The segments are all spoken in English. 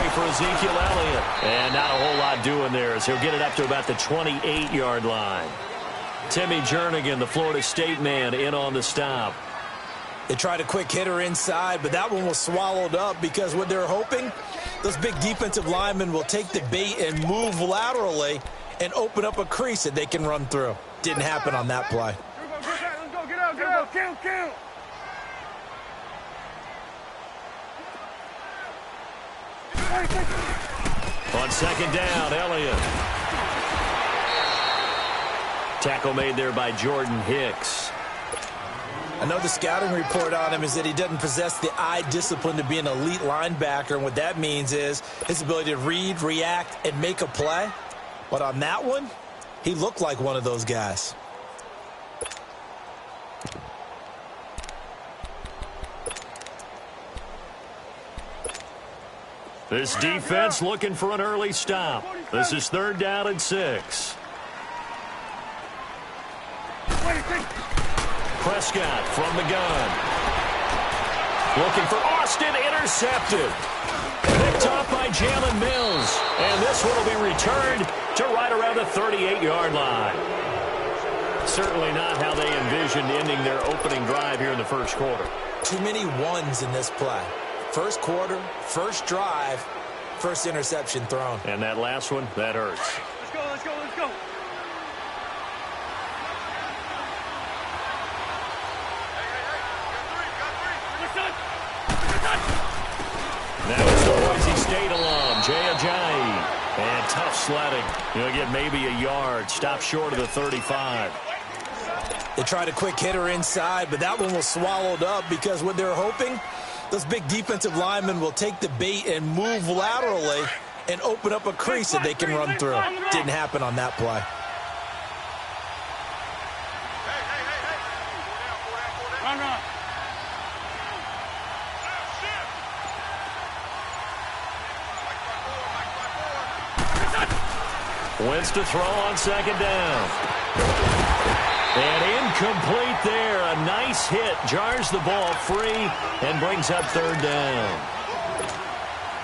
carry for Ezekiel Elliott. And not a whole lot doing there as he'll get it up to about the 28-yard line. Timmy Jernigan, the Florida State man, in on the stop. They tried a quick hitter inside, but that one was swallowed up because what they're hoping, those big defensive linemen will take the bait and move laterally and open up a crease that they can run through. Didn't happen on that play. Let's go, get out, count. On second down, Elliott. Tackle made there by Jordan Hicks. I know the scouting report on him is that he doesn't possess the eye discipline to be an elite linebacker, and what that means is his ability to read, react, and make a play. But on that one, he looked like one of those guys. This defense looking for an early stop. This is 3rd down and 6. Prescott from the gun. Looking for Austin, intercepted. Picked off by Jalen Mills. And this one will be returned to right around the 38-yard line. Certainly not how they envisioned ending their opening drive here in the first quarter. Too many ones in this play. First quarter, first drive, first interception thrown. And that last one, that hurts. Let's go. Now it's the Boise State alum, Jay Ajayi. And tough sledding. He'll get maybe a yard. Stop short of the 35. They tried a quick hitter inside, but that one was swallowed up because what they're hoping, those big defensive linemen will take the bait and move laterally and open up a crease that they can run through. Didn't happen on that play. Run. Wentz to throw on second down. And incomplete there. A nice hit. Jars the ball free and brings up 3rd down.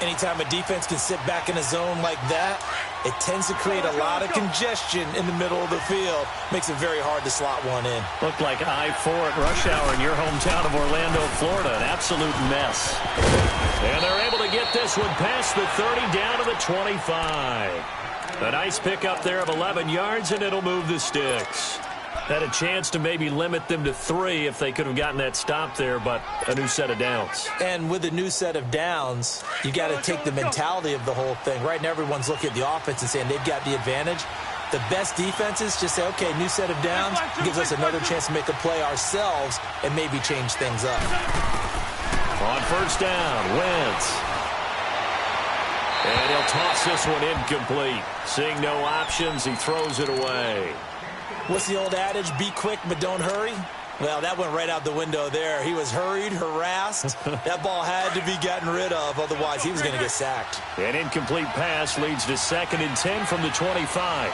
Anytime a defense can sit back in a zone like that, it tends to create a lot of congestion in the middle of the field. Makes it very hard to slot one in. Looked like I-4 at rush hour in your hometown of Orlando, Florida. An absolute mess. And they're able to get this one past the 30 down to the 25. A nice pickup there of 11 yards, and it'll move the sticks. Had a chance to maybe limit them to 3 if they could have gotten that stop there, but a new set of downs. And with a new set of downs, you got to take the mentality of the whole thing. Right now, everyone's looking at the offense and saying they've got the advantage. The best defenses just say, okay, new set of downs, gives us another chance to make a play ourselves and maybe change things up. On first down, Wentz. And he'll toss this one incomplete. Seeing no options, he throws it away. What's the old adage? Be quick, but don't hurry. Well, that went right out the window there. He was hurried, harassed. That ball had to be gotten rid of. Otherwise, he was going to get sacked. An incomplete pass leads to 2nd and 10 from the 25.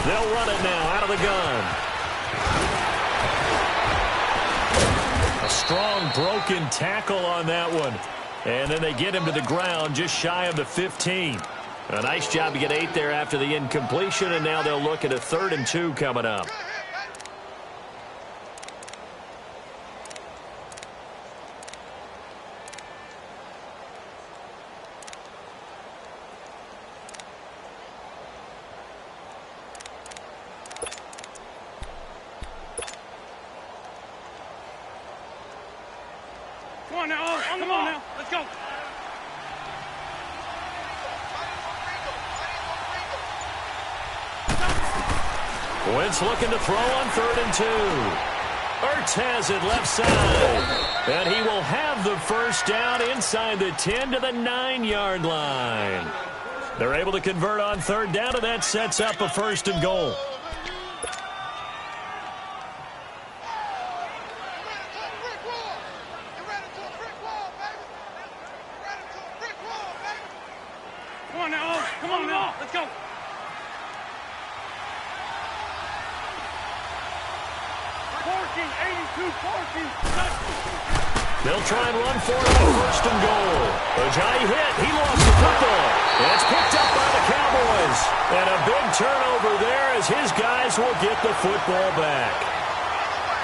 They'll run it now out of the gun. A strong broken tackle on that one. And then they get him to the ground just shy of the 15. A nice job to get 8 there after the incompletion, and now they'll look at a 3rd and 2 coming up. Come on now. Let's go. Wentz looking to throw on 3rd and 2. Ertz has it left side. And he will have the first down inside the 10 to the 9-yard line. They're able to convert on 3rd down, and that sets up a 1st and goal. Come on now. Let's go. Parking, 82 parking. They'll try and run for it on first and goal. Ajayi hit. He lost the football. It's picked up by the Cowboys. And a big turnover there as his guys will get the football back.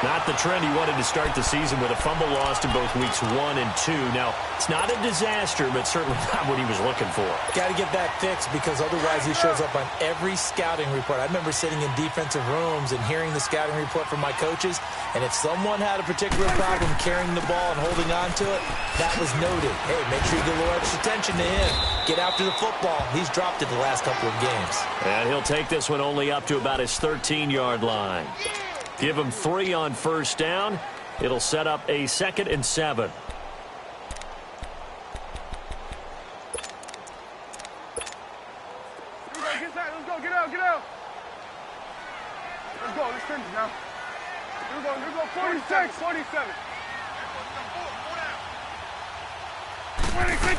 Not the trend he wanted to start the season with a fumble lost in both weeks 1 and 2. Now, it's not a disaster, but certainly not what he was looking for. Got to get that fixed because otherwise he shows up on every scouting report. I remember sitting in defensive rooms and hearing the scouting report from my coaches, and if someone had a particular problem carrying the ball and holding on to it, that was noted. Hey, make sure you get a little extra attention to him. Get after the football. He's dropped it the last couple of games. And he'll take this one only up to about his 13-yard line. Give him 3 on first down. It'll set up a 2nd and 7. Let's go, get out. Let's go, let's finish now. Here we go, 46, 47. 26.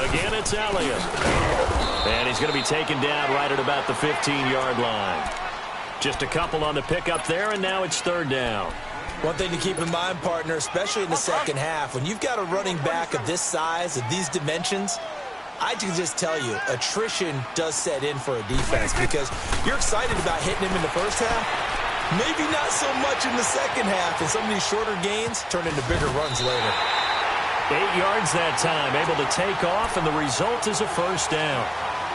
Again, it's Elliott. And he's going to be taken down right at about the 15-yard line. Just a couple on the pickup there, and now it's 3rd down. One thing to keep in mind, partner, especially in the second half, when you've got a running back of this size, of these dimensions, I can just tell you, attrition does set in for a defense because you're excited about hitting him in the first half. Maybe not so much in the second half, and some of these shorter gains turn into bigger runs later. 8 yards that time, able to take off, and the result is a first down.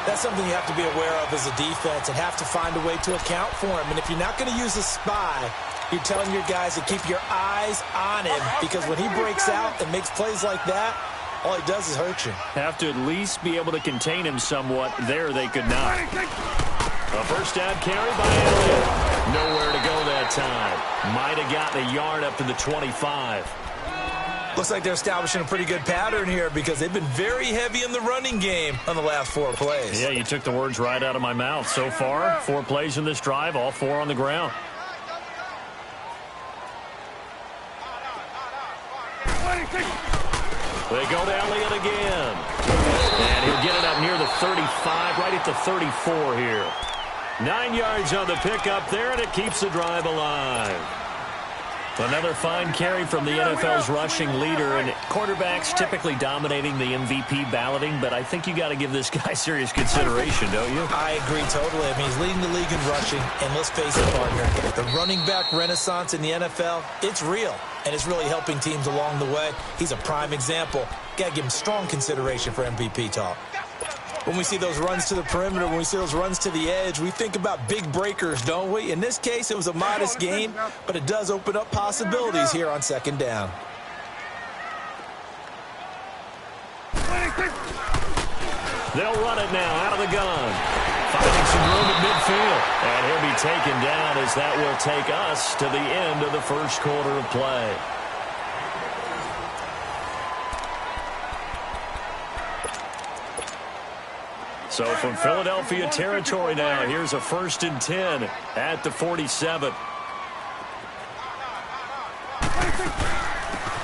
That's something you have to be aware of as a defense and have to find a way to account for him. And if you're not going to use a spy, you're telling your guys to keep your eyes on him because when he breaks out and makes plays like that, all he does is hurt you. Have to at least be able to contain him somewhat. There they could not. A first down carry by Elliott. Nowhere to go that time. Might have gotten a yard up to the 25. Looks like they're establishing a pretty good pattern here because they've been very heavy in the running game on the last 4 plays. Yeah, you took the words right out of my mouth. So far, 4 plays in this drive, all 4 on the ground. They go to Elliott again. And he'll get it up near the 35, right at the 34 here. 9 yards on the pickup there, and it keeps the drive alive. Another fine carry from the NFL's rushing leader, and quarterbacks typically dominating the MVP balloting, but I think you got to give this guy serious consideration, don't you? I agree totally. I mean, he's leading the league in rushing, and let's face it, partner, the running back renaissance in the NFL, it's real, and it's really helping teams along the way. He's a prime example. Got to give him strong consideration for MVP talk. When we see those runs to the perimeter, when we see those runs to the edge, we think about big breakers, don't we? In this case, it was a modest gain, but it does open up possibilities here on 2nd down. They'll run it now out of the gun. Finding some room at midfield. And he'll be taken down as that will take us to the end of the first quarter of play. So from Philadelphia territory now, here's a 1st and 10 at the 47.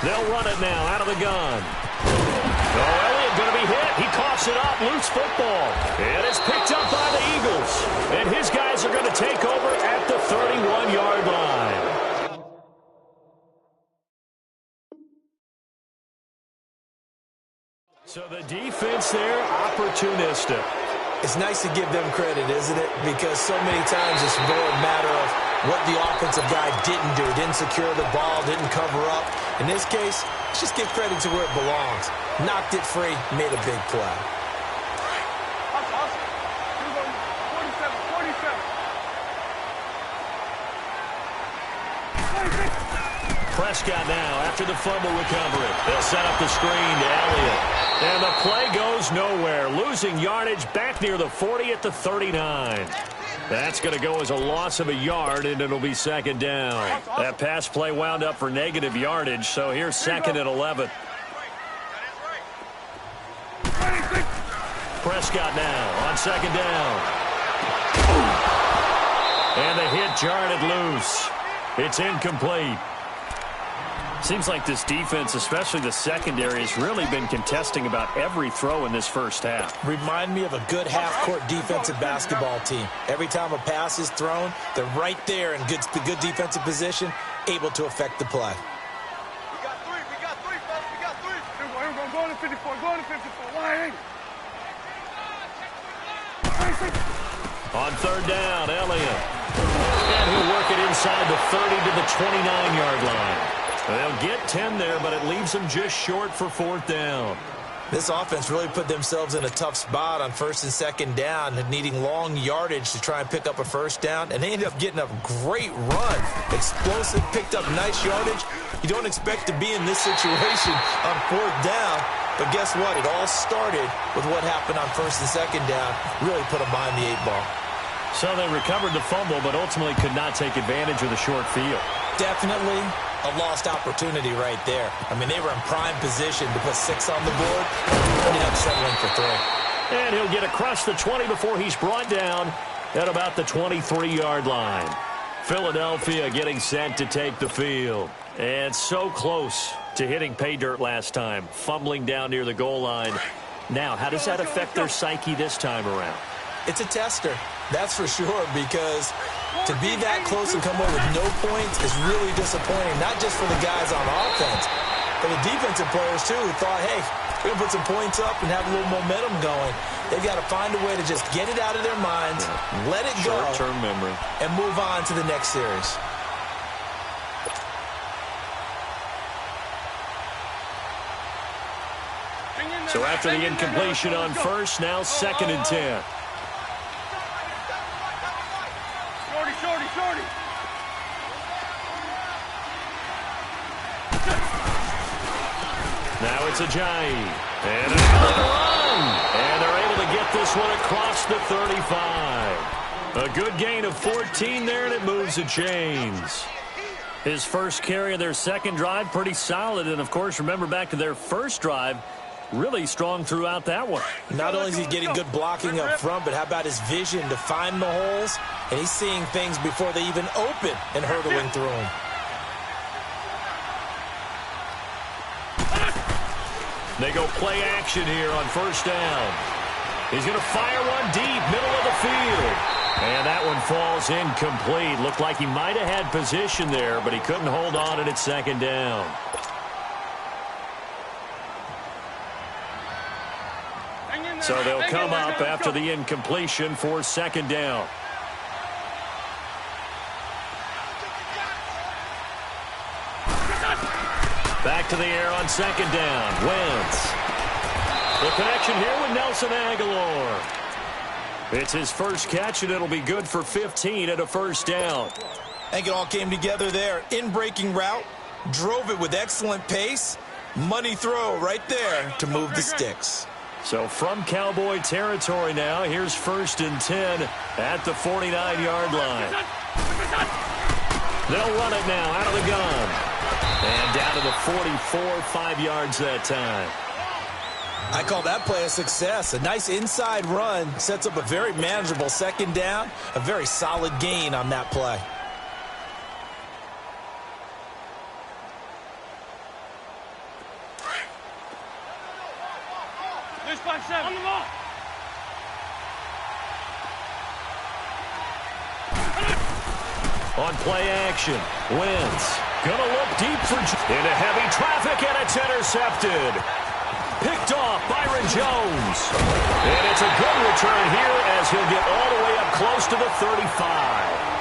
They'll run it now out of the gun. Oh, Elliott going to be hit. He coughs it up. Loose football. And it's picked up by the Eagles. And his guys are going to take over at the 31-yard line. So the defense there, opportunistic. It's nice to give them credit, isn't it? Because so many times it's more a matter of what the offensive guy didn't do. Didn't secure the ball, didn't cover up. In this case, let's just give credit to where it belongs. Knocked it free, made a big play. Prescott now after the fumble recovery. They'll set up the screen to Elliott. And the play goes nowhere. Losing yardage back near the 40 at the 39. That's going to go as a loss of a yard, and it'll be 2nd down. That pass play wound up for negative yardage, so here's 2nd and 11. Prescott now on 2nd down. And the hit jarred it loose. It's incomplete. Seems like this defense, especially the secondary, has really been contesting about every throw in this first half. Remind me of a good half-court defensive basketball team. Every time a pass is thrown, they're right there in good defensive position, able to affect the play. We got to 54. Go to 54. Why ain't On third down, Elliott. And he'll work it inside the 30 to the 29-yard line. They'll get 10 there, but it leaves them just short for fourth down. This offense really put themselves in a tough spot on first and second down, needing long yardage to try and pick up a first down, and they ended up getting a great run. Explosive, picked up nice yardage. You don't expect to be in this situation on fourth down, but guess what? It all started with what happened on first and second down. Really put them behind the 8-ball. So they recovered the fumble, but ultimately could not take advantage of the short field. Definitely a lost opportunity right there. I mean, they were in prime position to put 6 on the board. Ended up settling for 3. And he'll get across the 20 before he's brought down at about the 23-yard line. Philadelphia getting set to take the field. And so close to hitting pay dirt last time, fumbling down near the goal line. Now, how does that affect their psyche this time around? It's a tester, that's for sure, because to be that close and come away with no points is really disappointing, not just for the guys on offense, but the defensive players, too, who thought, hey, we're going to put some points up and have a little momentum going. They've got to find a way to just get it out of their minds, let it go, short-term memory, and move on to the next series. So after the incompletion on first, now second and 10. Shorty. Now it's Ajayi. And another run. And they're able to get this one across the 35. A good gain of 14 there, and it moves the chains. His first carry of their second drive, pretty solid. And, of course, remember back to their first drive, really strong throughout that one. Not only is he getting good blocking up front, but how about his vision to find the holes? And he's seeing things before they even open and hurdling through them. They go play action here on first down. He's going to fire one deep, middle of the field. And that one falls incomplete. Looked like he might have had position there, but he couldn't hold on at second down. So they'll come up after the incompletion for second down. Back to the air on second down. Wentz. The connection here with Nelson Aguilar. It's his first catch, and it'll be good for 15 at a first down. I think it all came together there. In-breaking route. Drove it with excellent pace. Money throw right there to move the sticks. So from Cowboy territory now, here's first and 10 at the 49-yard line. They'll run it now out of the gun. And down to the 44, 5 yards that time. I call that play a success. A nice inside run sets up a very manageable second down. A very solid gain on that play. On the ball. On play action, Wentz gonna look deep for into heavy traffic, and it's intercepted. Picked off Byron Jones. And it's a good return here as he'll get all the way up close to the 35.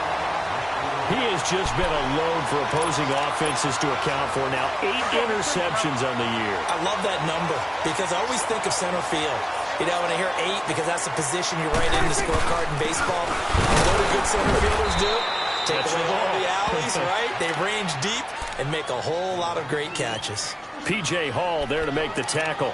He has just been a load for opposing offenses to account for now. 8 interceptions on the year. I love that number because I always think of center field. You know, when I hear 8, because that's the position you write in the scorecard in baseball. What do good center fielders do? Take away all the alleys, right? They range deep and make a whole lot of great catches. P.J. Hall there to make the tackle.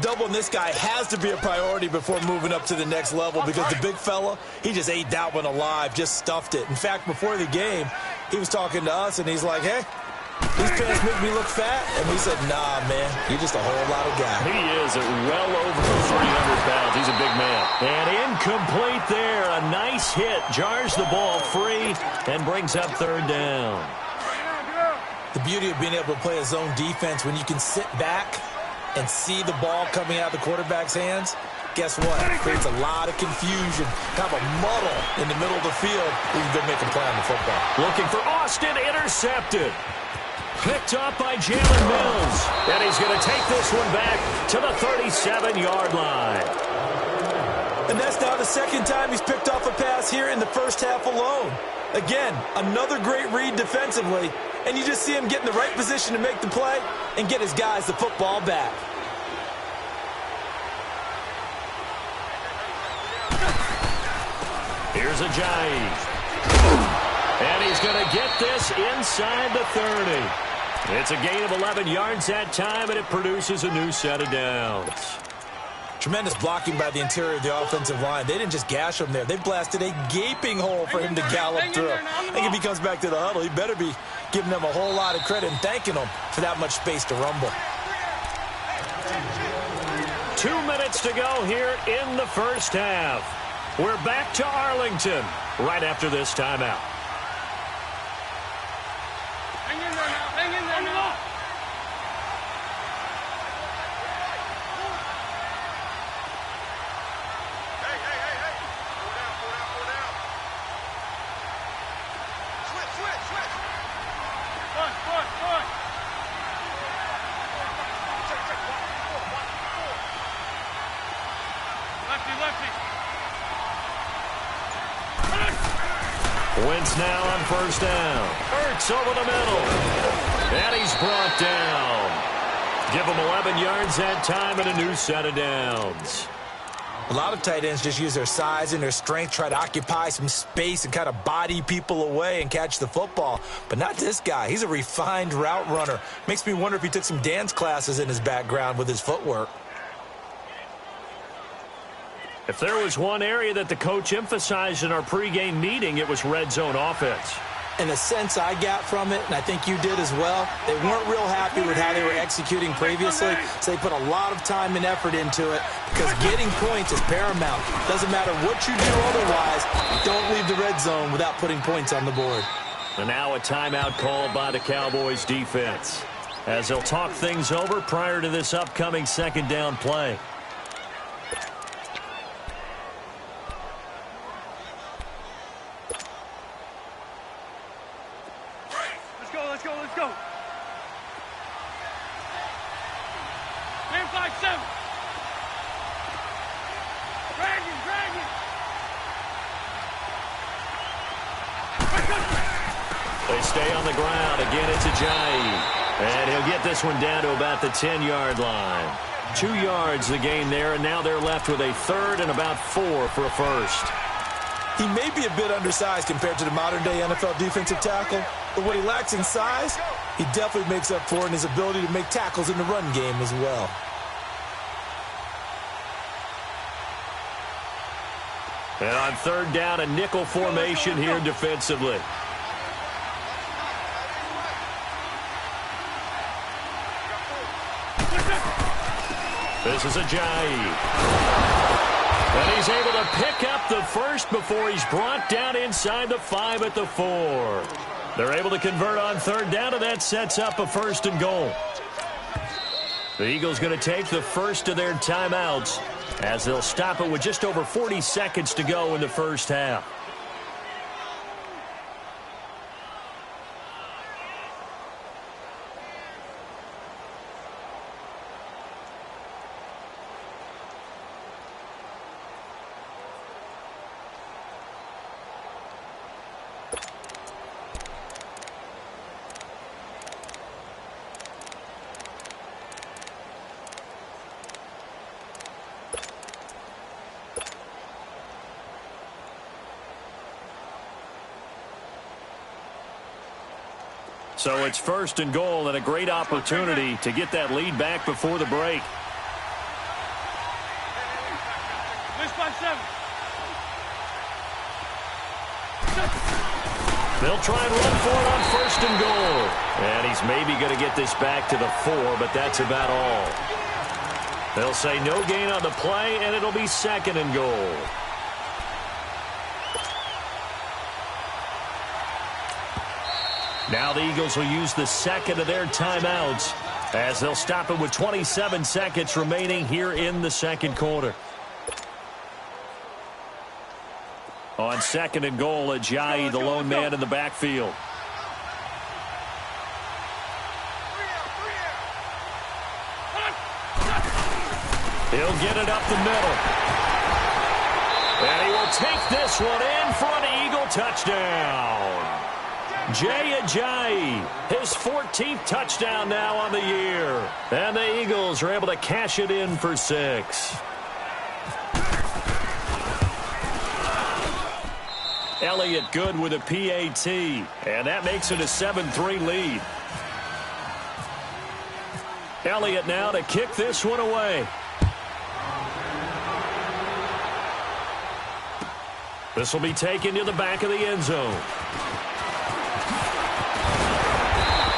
Doubling this guy has to be a priority before moving up to the next level because the big fella, he just ate that one alive, just stuffed it. In fact, before the game, he was talking to us, and he's like, hey, these pants make me look fat. And we said, nah, man, you're just a whole lot of guy. He is at well over 300 pounds. He's a big man. And incomplete there. A nice hit. Jars the ball free and brings up third down. The beauty of being able to play a zone defense when you can sit back and see the ball coming out of the quarterback's hands, guess what? It creates a lot of confusion, kind of a muddle in the middle of the field where you can go make a play on the football. Looking for Austin, intercepted. Picked up by Jalen Mills. And he's He's going to take this one back to the 37-yard line. And that's now the second time he's picked off a pass here in the first half alone. Again, another great read defensively, and you just see him get in the right position to make the play and get his guys the football back. Here's Ajayi. And he's going to get this inside the 30. It's a gain of 11 yards that time, and it produces a new set of downs. Tremendous blocking by the interior of the offensive line. They didn't just gash him there. They blasted a gaping hole for him to gallop through. I think if he comes back to the huddle, he better be giving them a whole lot of credit and thanking them for that much space to rumble. 2 minutes to go here in the first half. We're back to Arlington right after this timeout. Hang in there now. Hang in there now. Hey. Go down. Switch. Push. Lefty. Wentz now on first down. Ertz over the middle. And he's brought down. Give him 11 yards that time and a new set of downs. A lot of tight ends just use their size and their strength, try to occupy some space and kind of body people away and catch the football. But not this guy. He's a refined route runner. Makes me wonder if he took some dance classes in his background with his footwork. If there was one area that the coach emphasized in our pregame meeting, it was red zone offense. And the sense I got from it, and I think you did as well, they weren't real happy with how they were executing previously, so they put a lot of time and effort into it because getting points is paramount. Doesn't matter what you do otherwise, don't leave the red zone without putting points on the board. And now a timeout called by the Cowboys defense as they'll talk things over prior to this upcoming second down play. Let's go. Man 5-7. Drag him. They stay on the ground. Again, it's Ajayi. And he'll get this one down to about the 10-yard line. 2 yards the gain there, and now they're left with a third and about 4 for a first. He may be a bit undersized compared to the modern-day NFL defensive tackle, but what he lacks in size, he definitely makes up for in his ability to make tackles in the run game as well. And on third down, a nickel formation here defensively. This is Ajayi. And he's able to pick up the first before he's brought down inside the 5 at the 4. They're able to convert on third down, and that sets up a first and goal. The Eagles going to take the first of their timeouts as they'll stop it with just over 40 seconds to go in the first half. So it's first and goal and a great opportunity to get that lead back before the break. They'll try and run for it on first and goal. And he's maybe going to get this back to the 4, but that's about all. They'll say no gain on the play, and it'll be second and goal. Now the Eagles will use the second of their timeouts as they'll stop it with 27 seconds remaining here in the second quarter. On second and goal, Ajayi, the lone man in the backfield. He'll get it up the middle. And he will take this one in for an Eagle touchdown. Jay Ajayi, his 14th touchdown now on the year. And the Eagles are able to cash it in for 6. Elliott good with a PAT. And that makes it a 7-3 lead. Elliott now to kick this one away. This will be taken to the back of the end zone.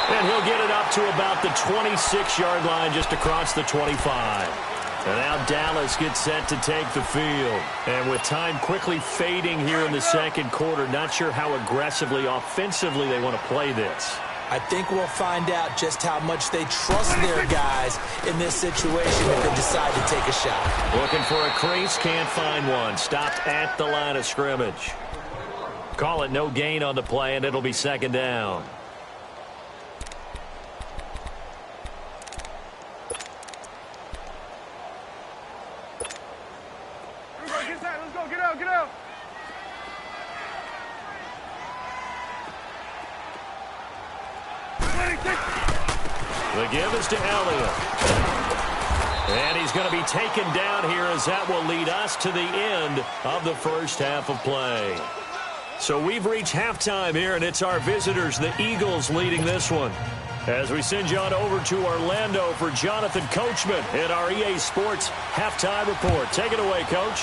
And he'll get it up to about the 26-yard line just across the 25. And now Dallas gets set to take the field. And with time quickly fading here in the second quarter, not sure how aggressively, offensively they want to play this. I think we'll find out just how much they trust their guys in this situation if they decide to take a shot. Looking for a crease, can't find one. Stopped at the line of scrimmage. Call it no gain on the play, and it'll be second down. Let's go, get out, get out. The give is to Elliott. And he's going to be taken down here as that will lead us to the end of the first half of play. So we've reached halftime here, and it's our visitors, the Eagles, leading this one. As we send you on over to Orlando for Jonathan Coachman in our EA Sports Halftime Report. Take it away, Coach.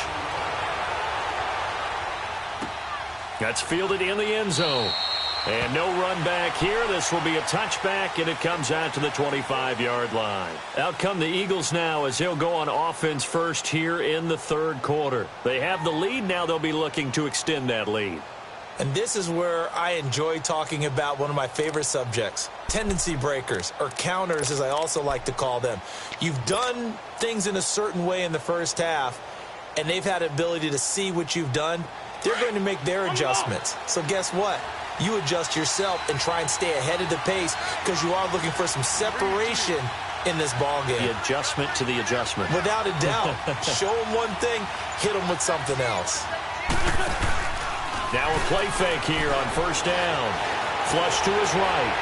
That's fielded in the end zone. And no run back here. This will be a touchback, and it comes out to the 25-yard line. Out come the Eagles now as they'll go on offense first here in the third quarter. They have the lead. Now they'll be looking to extend that lead. And this is where I enjoy talking about one of my favorite subjects, tendency breakers, or counters as I also like to call them. You've done things in a certain way in the first half, and they've had the ability to see what you've done. They're going to make their adjustments. So guess what? You adjust yourself and try and stay ahead of the pace because you are looking for some separation in this ball game. The adjustment to the adjustment. Without a doubt. Show them one thing, hit them with something else. Now a play fake here on first down. Flush to his right.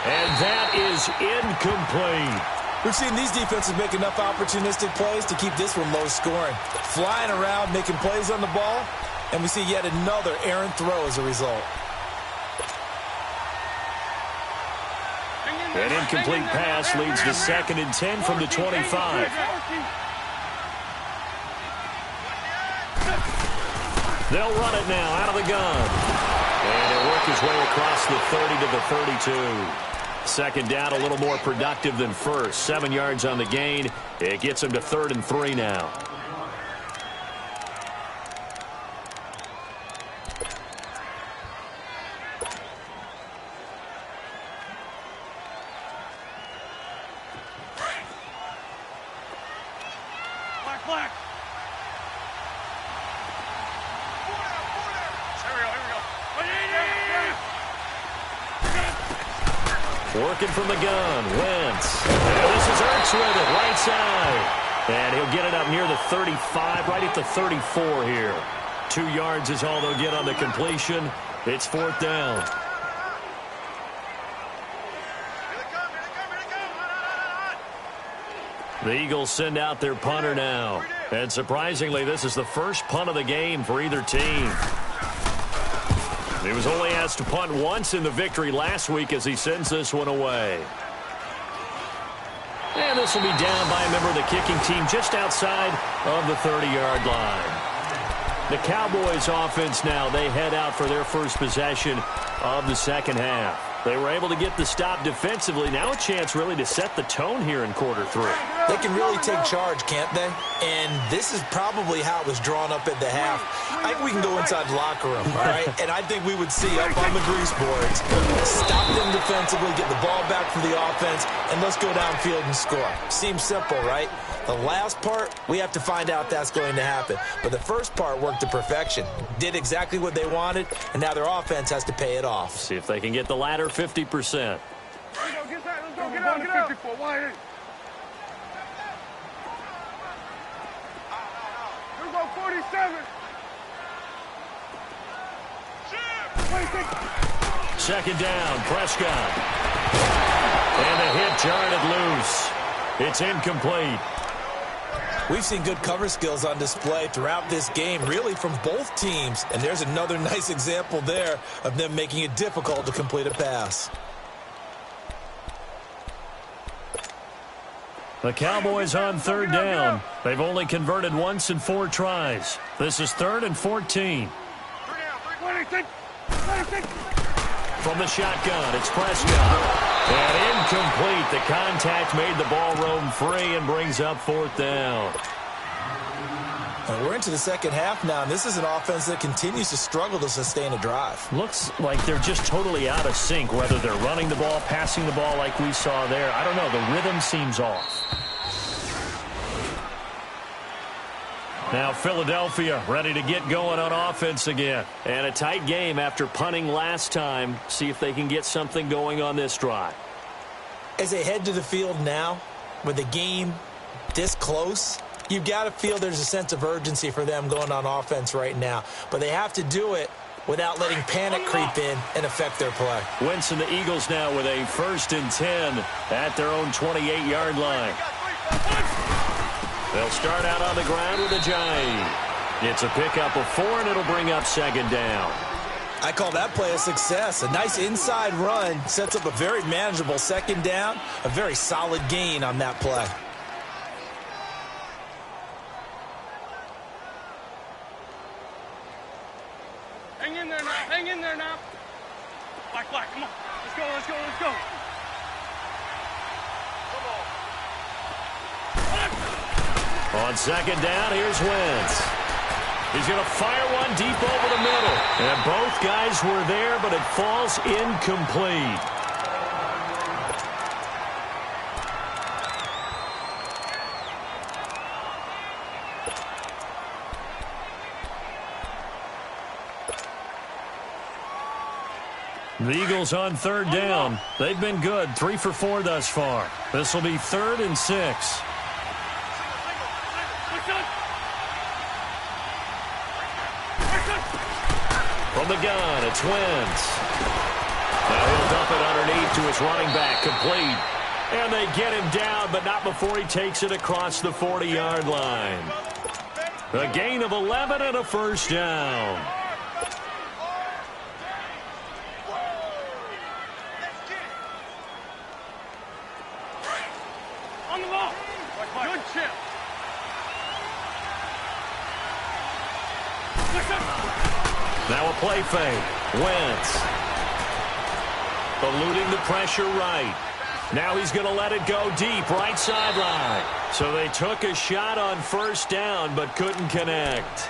And that is incomplete. We've seen these defenses make enough opportunistic plays to keep this one low scoring. Flying around, making plays on the ball, and we see yet another errant throw as a result. An incomplete pass leads to 2nd and 10 from the 25. They'll run it now out of the gun. And he'll work his way across the 30 to the 32. Second down, a little more productive than first. 7 yards on the gain. It gets him to 3rd and 3 now. Black. Working from the gun, Wentz. And this is Ertz with it, right side. And he'll get it up near the 35, right at the 34 here. 2 yards is all they'll get on the completion. It's 4th down. The Eagles send out their punter now. And surprisingly, this is the first punt of the game for either team. He was only asked to punt once in the victory last week as he sends this one away. And this will be down by a member of the kicking team just outside of the 30-yard line. The Cowboys offense now, they head out for their first possession of the second half. They were able to get the stop defensively. Now a chance really to set the tone here in quarter 3. They can really take charge, can't they? And this is probably how it was drawn up at the half. I think we can go inside the locker room, all right? And I think we would see up on the grease boards, stop them defensively, get the ball back from the offense, and let's go downfield and score. Seems simple, right? The last part, we have to find out that's going to happen. But the first part worked to perfection. Did exactly what they wanted, and now their offense has to pay it off. See if they can get the latter 50%. Let's go, get out. 47. 26. Second down, Prescott. And the hit jarred it loose. It's incomplete. We've seen good cover skills on display throughout this game, really from both teams. And there's another nice example there of them making it difficult to complete a pass. The Cowboys on third down. They've only converted once in 4 tries. This is 3rd and 14. 26. 26. From the shotgun, it's Prescott. And incomplete. The contact made the ball roam free and brings up 4th down. And we're into the second half now, and this is an offense that continues to struggle to sustain a drive. Looks like they're just totally out of sync, whether they're running the ball, passing the ball like we saw there. I don't know. The rhythm seems off. Now Philadelphia ready to get going on offense again. And a tight game after punting last time. See if they can get something going on this drive. As they head to the field now, with the game this close, you've got to feel there's a sense of urgency for them going on offense right now. But they have to do it without letting panic creep in and affect their play. Wentz and the Eagles now with a 1st and 10 at their own 28-yard line. They'll start out on the ground with a Giant. It's a pickup of 4, and it'll bring up 2nd down. I call that play a success. A nice inside run sets up a very manageable 2nd down. A very solid gain on that play. Hang in there now. Hang in there now. Black, come on. Let's go, let's go, let's go. On 2nd down, here's Wentz. He's going to fire one deep over the middle. And both guys were there, but it falls incomplete. The Eagles on 3rd down. They've been good, 3 for 4 thus far. This will be 3rd and 6. From the gun, it's Wentz. Now he'll dump it underneath to his running back, complete. And they get him down, but not before he takes it across the 40-yard line. A gain of 11 and a 1st down. On the ball. Good chip. Now a play fake. Wentz. Eluding the pressure right. Now he's going to let it go deep, right sideline. So they took a shot on 1st down, but couldn't connect.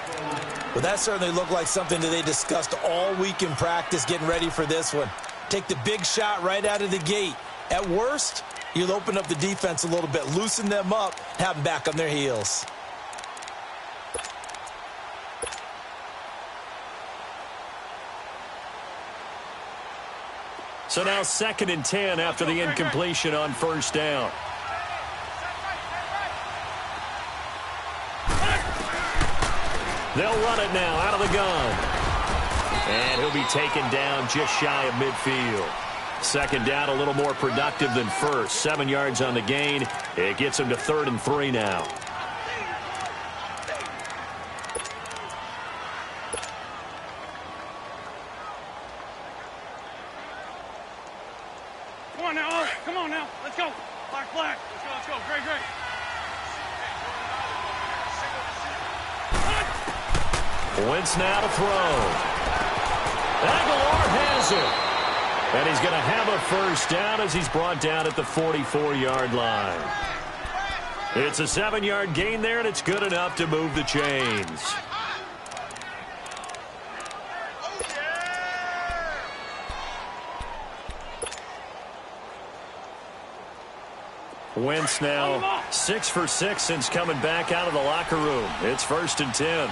Well, that certainly looked like something that they discussed all week in practice getting ready for this one. Take the big shot right out of the gate. At worst, you'll open up the defense a little bit, loosen them up, have them back on their heels. So now 2nd and 10 after the incompletion on 1st down. They'll run it now out of the gun. And he'll be taken down just shy of midfield. 2nd down, a little more productive than 1st. 7 yards on the gain. It gets him to 3rd and 3 now. Come on now. Come on now. Let's go. Black. Let's go, let's go. Great. Wentz now to throw. Aguilar has it. And he's going to have a 1st down as he's brought down at the 44-yard line. It's a 7-yard gain there, and it's good enough to move the chains. Wentz now 6 for 6 since coming back out of the locker room. It's 1st and 10.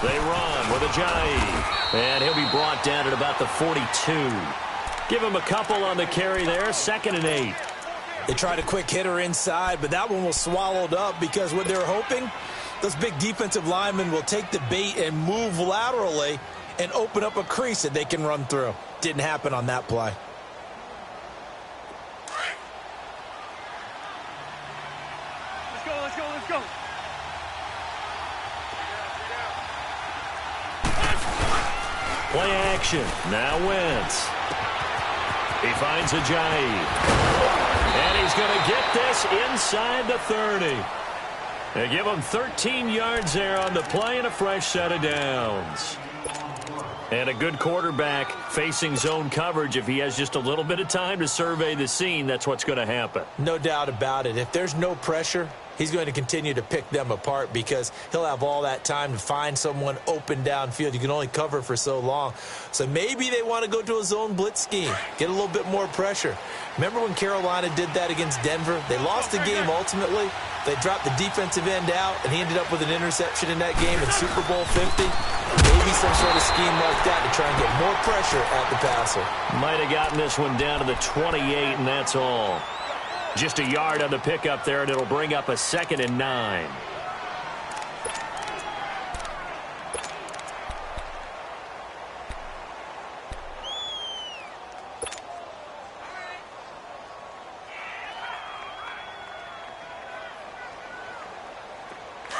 They run with Ajayi. And he'll be brought down at about the 42. Give him a couple on the carry there. 2nd and 8. They tried a quick hitter inside, but that one was swallowed up because what they were hoping, those big defensive linemen will take the bait and move laterally and open up a crease that they can run through. Didn't happen on that play. Let's go, let's go. Play action. Now Wentz. He finds Ajayi. And he's going to get this inside the 30. They give him 13 yards there on the play and a fresh set of downs. And a good quarterback facing zone coverage. If he has just a little bit of time to survey the scene, that's what's going to happen. No doubt about it. If there's no pressure, he's going to continue to pick them apart because he'll have all that time to find someone open downfield. You can only cover for so long. So maybe they want to go to a zone blitz scheme, get a little bit more pressure. Remember when Carolina did that against Denver? They lost the game ultimately. They dropped the defensive end out, and he ended up with an interception in that game in Super Bowl 50. Maybe some sort of scheme like that to try and get more pressure at the passer. Might have gotten this one down to the 28, and that's all. Just a yard on the pickup there, and it'll bring up a 2nd and 9.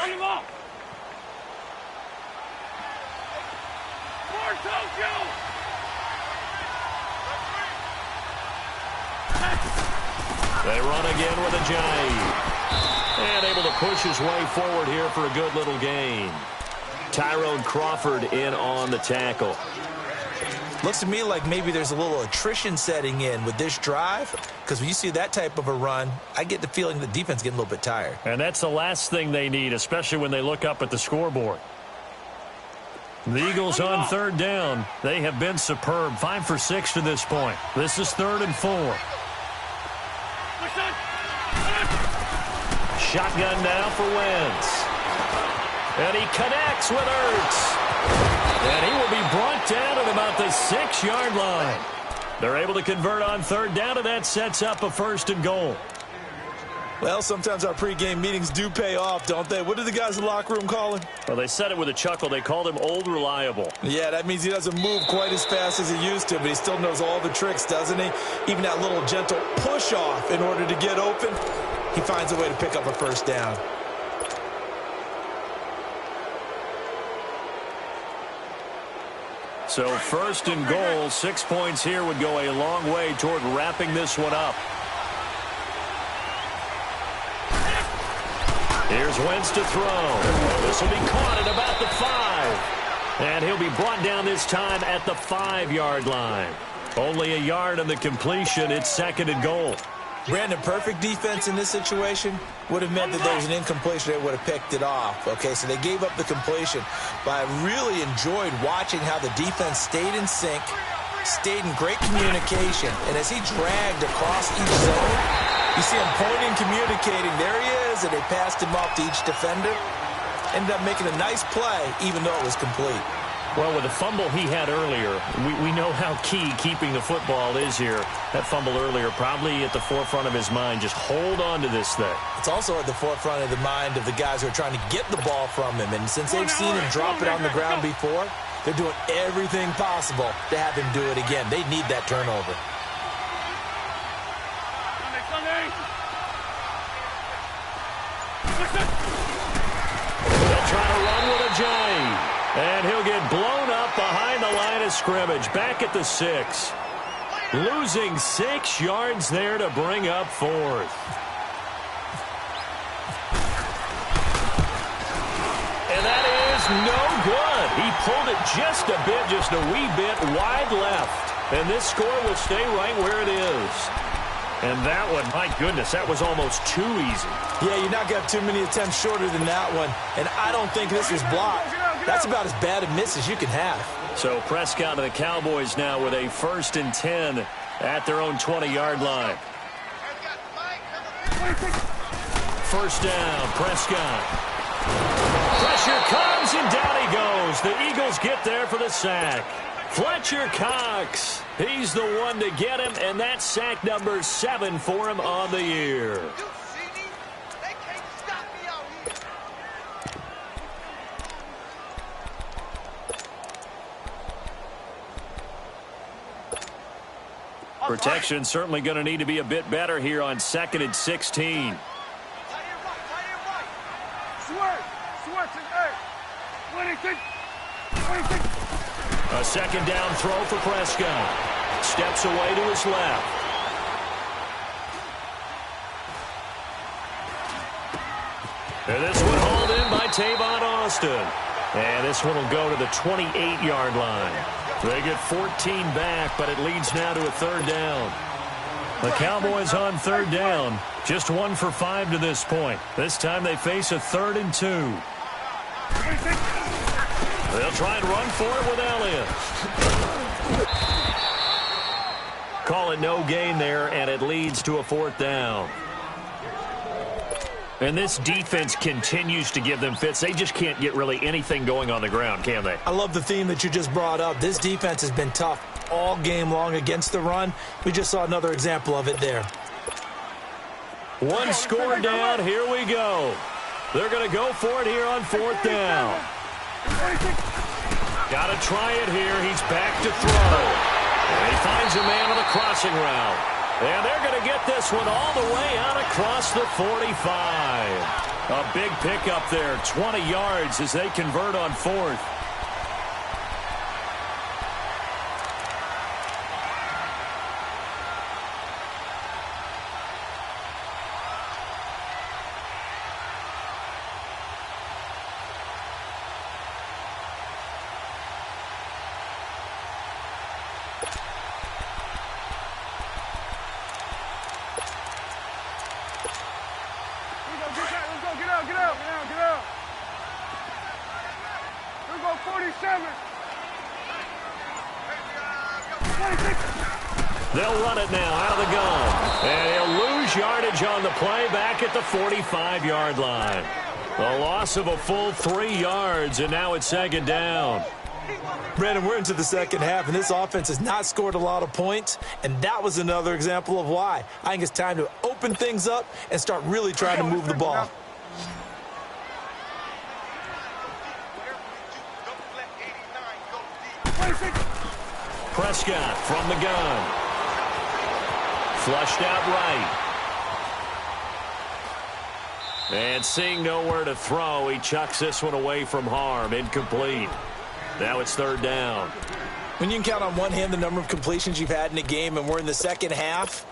On the ball. For Tokyo. They run again with Ajayi. And able to push his way forward here for a good little gain. Tyrone Crawford in on the tackle. Looks to me like maybe there's a little attrition setting in with this drive, because when you see that type of a run, I get the feeling the defense getting a little bit tired. And that's the last thing they need, especially when they look up at the scoreboard. The Eagles on 3rd down. They have been superb. 5 for 6 to this point. This is 3rd and 4. Shotgun now for Wentz. And he connects with Ertz. And he will be brought down at about the 6-yard line. They're able to convert on 3rd down, and that sets up a 1st and goal. Well, sometimes our pregame meetings do pay off, don't they? What do the guys in the locker room call him? Well, they said it with a chuckle. They called him Old Reliable. Yeah, that means he doesn't move quite as fast as he used to, but he still knows all the tricks, doesn't he? Even that little gentle push-off in order to get open, he finds a way to pick up a 1st down. So 1st and goal, 6 points here would go a long way toward wrapping this one up. Here's Wentz to throw. This will be caught at about the 5. And he'll be brought down this time at the 5-yard line. Only a yard on the completion. It's 2nd and goal. Brandon, perfect defense in this situation would have meant that there was an incompletion. They would have picked it off. Okay, so they gave up the completion. But I really enjoyed watching how the defense stayed in sync, stayed in great communication. And as he dragged across each zone, you see him pointing, communicating. There he is, and they passed him off to each defender. Ended up making a nice play, even though it was complete. Well, with the fumble he had earlier, we know how key keeping the football is here. That fumble earlier probably at the forefront of his mind. Just hold on to this thing. It's also at the forefront of the mind of the guys who are trying to get the ball from him. And since they've seen him drop it on the ground before, they're doing everything possible to have him do it again. They need that turnover. They'll try to run with Ajayi. And he'll get blown up behind the line of scrimmage. Back at the 6. Losing 6 yards there to bring up 4th. And that is no good. He pulled it just a wee bit wide left. And this score will stay right where it is. And that one, my goodness, that was almost too easy. Yeah, you're not got too many attempts shorter than that one. And I don't think this was blocked. That's about as bad a miss as you can have. So Prescott and the Cowboys now with a 1st and 10 at their own 20-yard line. 1st down, Prescott. Pressure comes, and down he goes. The Eagles get there for the sack. Fletcher Cox, he's the one to get him, and that's sack number 7 for him on the year. You see me? They can't stop me out here. Protection certainly going to need to be a bit better here on 2nd and 16. Tight end right. Swerve to the 26. A second down throw for Prescott. Steps away to his left. And this one hauled in by Tavon Austin. And this one will go to the 28-yard line. They get 14 back, but it leads now to a 3rd down. The Cowboys on 3rd down. Just 1 for 5 to this point. This time they face a 3rd and 2. They'll try and run for it with Elliott. Call it no gain there, and it leads to a 4th down. And this defense continues to give them fits. They just can't get really anything going on the ground, can they? I love the theme that you just brought up. This defense has been tough all game long against the run. We just saw another example of it there. One score down. Here we go. They're going to go for it here on 4th down. Got to try it here. He's back to throw. And he finds a man on the crossing route. And they're going to get this one all the way out across the 45. A big pickup there, 20 yards as they convert on 4th. They'll run it now out of the gun. And he'll lose yardage on the play back at the 45-yard line. A loss of a full 3 yards, and now it's 2nd down. Brandon, we're into the second half, and this offense has not scored a lot of points, and that was another example of why. I think it's time to open things up and start really trying to move the ball. Prescott from the gun. Flushed out right. And seeing nowhere to throw, he chucks this one away from harm. Incomplete. Now it's 3rd down. When you can count on one hand the number of completions you've had in a game and we're in the second half,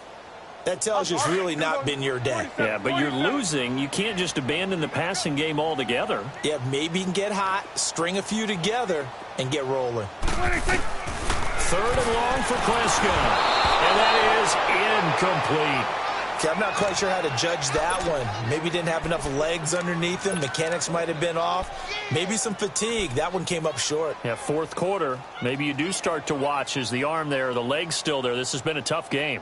that tells you it's really not been your day. Yeah, but you're losing. You can't just abandon the passing game altogether. Yeah, maybe you can get hot, string a few together, and get rolling. 3rd and long for Prescott. And that is incomplete. Okay, I'm not quite sure how to judge that one. Maybe he didn't have enough legs underneath him. Mechanics might have been off. Maybe some fatigue. That one came up short. Yeah, 4th quarter. Maybe you do start to watch. Is the arm there, the leg's still there? This has been a tough game.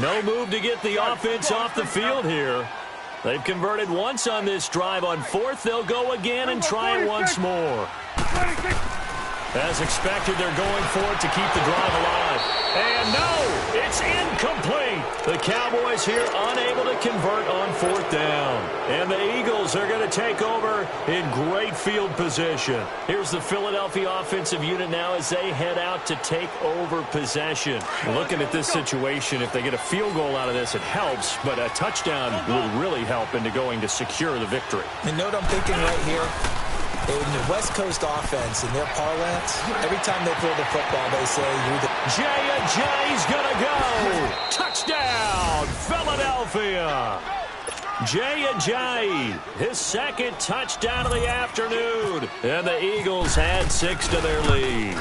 No move to get the offense off the field here. They've converted once on this drive. On 4th, they'll go again and try it once more. As expected, they're going for it to keep the drive alive. And no, it's incomplete. The Cowboys here unable to convert on 4th down. And the Eagles are going to take over in great field position. Here's the Philadelphia offensive unit now as they head out to take over possession. Looking at this situation, if they get a field goal out of this, it helps. But a touchdown would really help into going to secure the victory. And note I'm thinking right here, in the West Coast offense, in their parlance, every time they throw the football, they say, you're the... Jay's gonna go. Touchdown, Philadelphia. Jay, his 2nd touchdown of the afternoon. And the Eagles had 6 to their lead.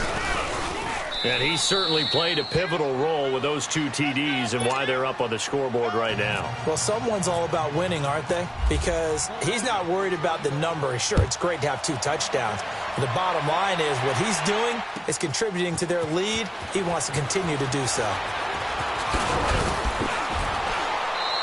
And he certainly played a pivotal role with those 2 TDs and why they're up on the scoreboard right now. Well, someone's all about winning, aren't they? Because he's not worried about the number. Sure, it's great to have 2 touchdowns. But the bottom line is what he's doing is contributing to their lead. He wants to continue to do so.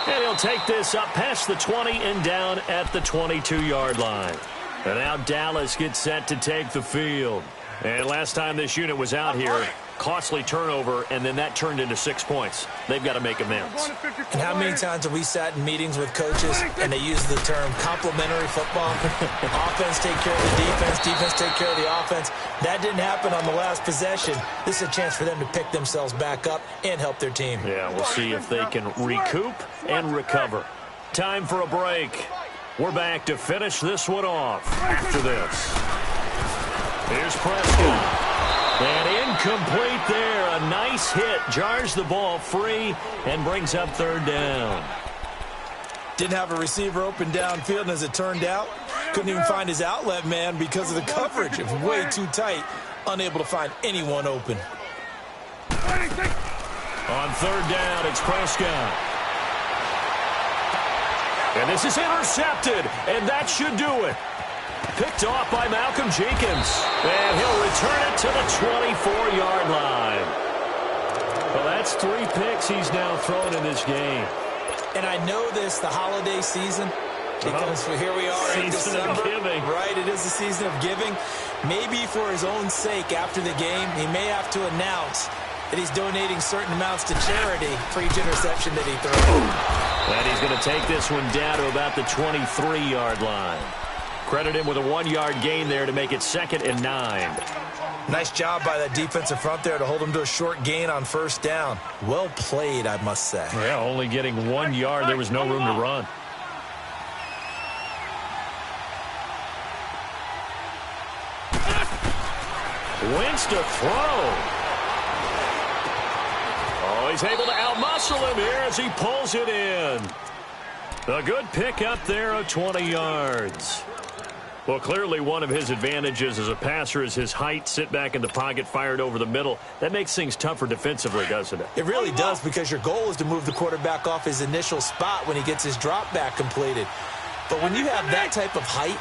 And he'll take this up past the 20 and down at the 22-yard line. And now Dallas gets set to take the field. And last time this unit was out here, costly turnover, and then that turned into 6 points. They've got to make amends. And how many times have we sat in meetings with coaches and they use the term complementary football? Offense take care of the defense, defense take care of the offense. That didn't happen on the last possession. This is a chance for them to pick themselves back up and help their team. Yeah, we'll see if they can recoup and recover. Time for a break. We're back to finish this one off after this. Here's Prescott. And incomplete there. A nice hit. Jars the ball free and brings up third down. Didn't have a receiver open downfield, and as it turned out, couldn't even find his outlet man because of the coverage. It was way too tight. Unable to find anyone open. On third down, it's Prescott. And this is intercepted, and that should do it. Picked off by Malcolm Jenkins. And he'll return it to the 24-yard line. Well, that's 3 picks he's now thrown in this game. And I know this, the holiday season, because here we are in December. Giving. Right, it is the season of giving. Maybe for his own sake after the game, he may have to announce that he's donating certain amounts to charity for each interception that he throws. And he's going to take this one down to about the 23-yard line. Credit him with a 1-yard gain there to make it 2nd and 9. Nice job by that defensive front there to hold him to a short gain on first down. Well played, I must say. Yeah, only getting 1 yard. There was no room to run. Wentz to throw. Oh, he's able to outmuscle him here as he pulls it in. A good pick up there of 20 yards. Well, clearly one of his advantages as a passer is his height. Sit back in the pocket, fired over the middle. That makes things tougher defensively, doesn't it? It really does, because your goal is to move the quarterback off his initial spot when he gets his drop back completed. But when you have that type of height,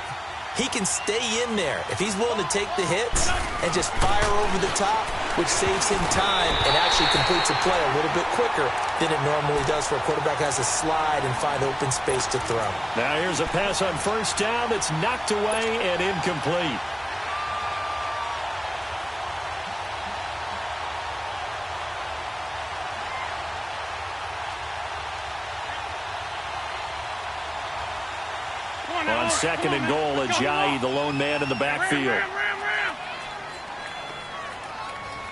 he can stay in there if he's willing to take the hits and just fire over the top, which saves him time and actually completes a play a little bit quicker than it normally does for a quarterback who has to slide and find open space to throw. Now here's a pass on first down that's knocked away and incomplete. On 2nd and goal, Ajayi, the lone man in the backfield.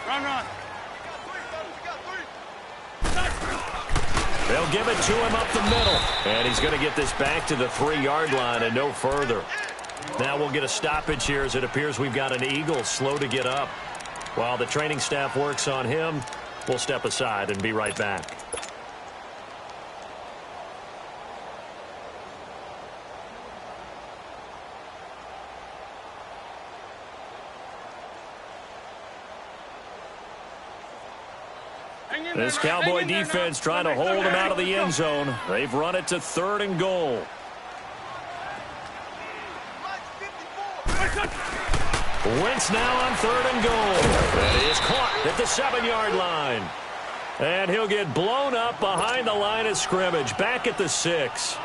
Run. They'll give it to him up the middle. And he's going to get this back to the 3-yard line and no further. Now we'll get a stoppage here as it appears we've got an Eagle slow to get up. While the training staff works on him, we'll step aside and be right back. This Cowboy defense trying to hold him out of the end zone. They've run it to 3rd and goal. Wentz now on 3rd and goal. That is caught at the 7-yard line. And he'll get blown up behind the line of scrimmage. Back at the 6.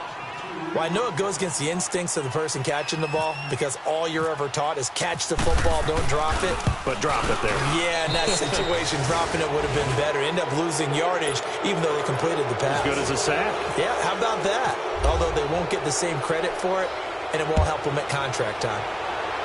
Well, I know it goes against the instincts of the person catching the ball, because all you're ever taught is catch the football, don't drop it. But drop it there. Yeah, in that situation, dropping it would have been better. End up losing yardage, even though they completed the pass. As good as a sack. Yeah, how about that? Although they won't get the same credit for it, and it won't help them at contract time.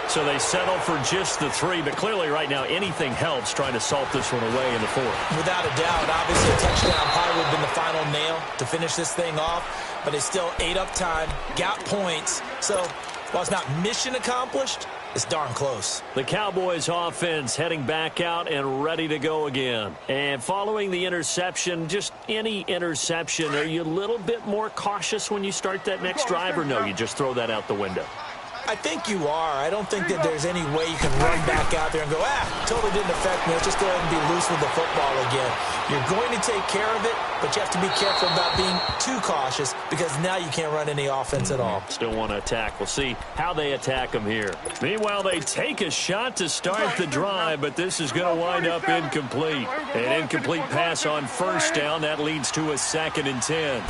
So they settle for just the 3, but clearly right now anything helps trying to salt this one away in the 4th. Without a doubt, obviously a touchdown probably would have been the final nail to finish this thing off, but it's still ate up time, got points. So while it's not mission accomplished, it's darn close. The Cowboys offense heading back out and ready to go again. And following the interception, just any interception, are you a little bit more cautious when you start that next drive, or no, you just throw that out the window? I think you are. I don't think that there's any way you can run back out there and go, totally didn't affect me. Let's just go ahead and be loose with the football again. You're going to take care of it, but you have to be careful about being too cautious, because now you can't run any offense at all. Still want to attack. We'll see how they attack them here. Meanwhile, they take a shot to start the drive, but this is going to wind up incomplete. An incomplete pass on first down. That leads to a 2nd and 10.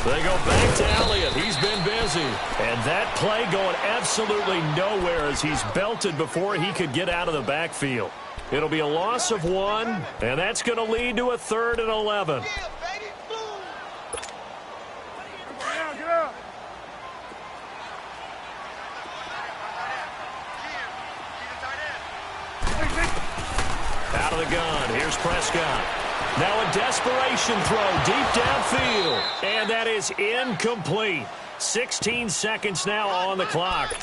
They go back to Elliott. He's been busy. And that play going absolutely nowhere as he's belted before he could get out of the backfield. It'll be a loss of 1, and that's going to lead to a 3rd and 11. Yeah, baby. Boom. Get up. Out of the gun. Here's Prescott. Now a desperation throw deep downfield. And that is incomplete. 16 seconds now on the clock.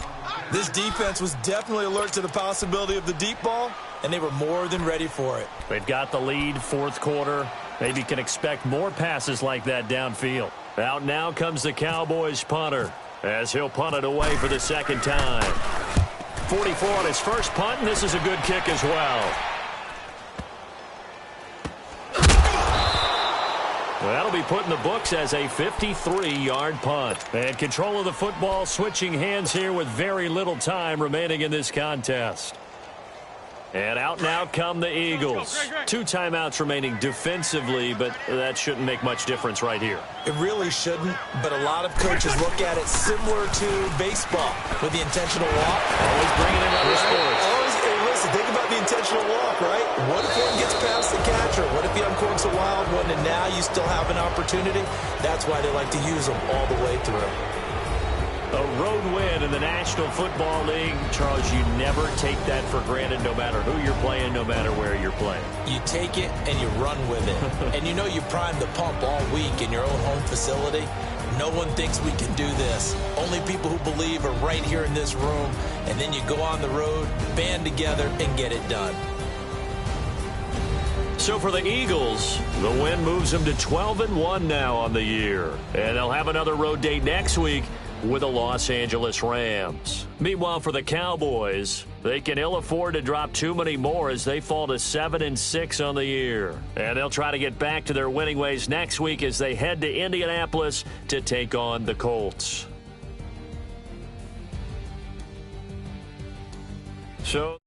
This defense was definitely alert to the possibility of the deep ball, and they were more than ready for it. They've got the lead, 4th quarter. Maybe can expect more passes like that downfield. Out now comes the Cowboys punter as he'll punt it away for the 2nd time. 44 on his first punt, and this is a good kick as well. That'll be put in the books as a 53-yard punt. And control of the football switching hands here with very little time remaining in this contest. And out now come the Eagles. 2 timeouts remaining defensively, but that shouldn't make much difference right here. It really shouldn't, but a lot of coaches look at it similar to baseball with the intentional walk. Always bringing in other sports. Hey, listen, think about the intentional walk, right? What if one gets past the catcher? What if he uncorks a wild one and now you still have an opportunity? That's why they like to use them all the way through. A road win in the National Football League. Charles, you never take that for granted no matter who you're playing, no matter where you're playing. You take it and you run with it. And you know you prime the pump all week in your own home facility. No one thinks we can do this. Only people who believe are right here in this room. And then you go on the road, band together, and get it done. So for the Eagles, the win moves them to 12-1 now on the year. And they'll have another road date next week with the Los Angeles Rams. Meanwhile, for the Cowboys, they can ill afford to drop too many more as they fall to 7-6 on the year. And they'll try to get back to their winning ways next week as they head to Indianapolis to take on the Colts. So